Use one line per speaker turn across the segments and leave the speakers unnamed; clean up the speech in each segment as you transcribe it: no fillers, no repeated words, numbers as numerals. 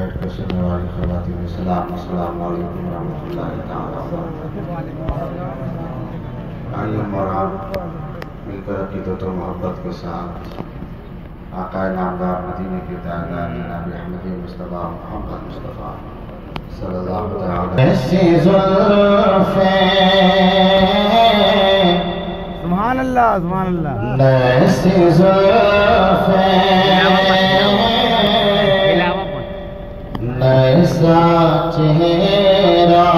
सुनने वाली ख़वातीन सलाम अस्सलाम वालेकुम रहमतुल्लाहि तआला व बरकातुहू। आइए हम और आप मिलकर अक़ीदत और मोहब्बत के साथ आक़ाए नामदार मदीने के ताजदार जनाब अहमद मुस्तफ़ा मोहम्मद मुस्तफ़ा सल्लल्लाहु अलैहि
सुभान अल्लाह सुभान अल्लाह।
नैसा चेहरा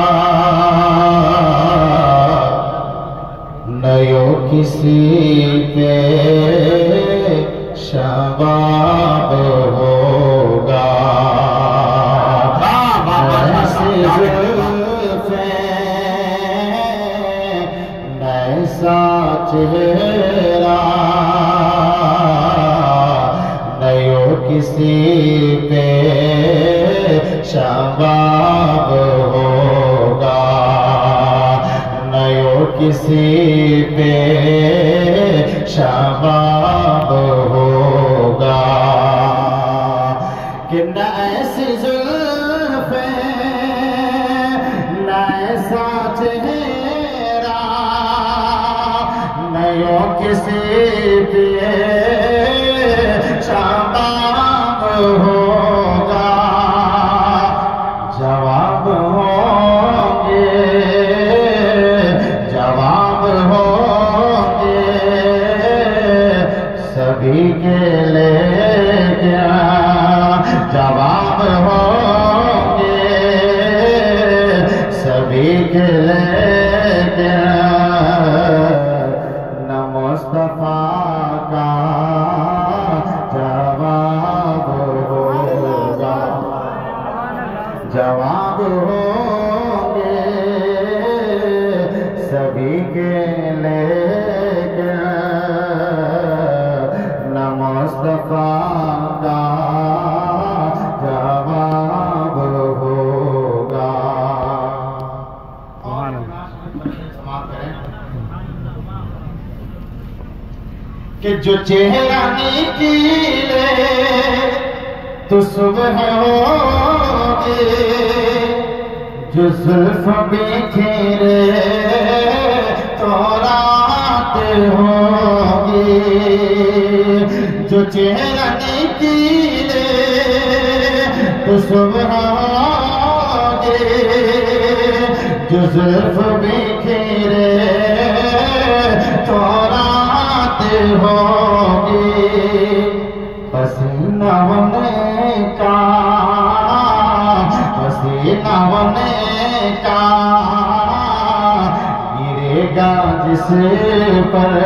नयो किसी पे शबाब होगा, नैसा चेहरा नयो किसी पे शबाब होगा, नयो किसी पे शबाब होगा। कि न ऐसी जुल्फ़े न ऐसा चेहरा नयो किसी पे शबाब होगा, जवाब होंगे सभी के लेके, जवाब होंगे सभी के लेके, न मुस्तफा का जवाब होगा, जवाब होंगे सभी के लेके, न मुस्तफा का जवाब होगा। कि जो चेहरा निकीले तो सुबह होगी, जो जुल्फ बिखेरे तो रात होगी, जो चेहरा निकीले तो सुबह होगी, जो जुल्फ बिखेरे तो रात होगी। पसीना होने का, पसीना होने का गिरेगा जिस पर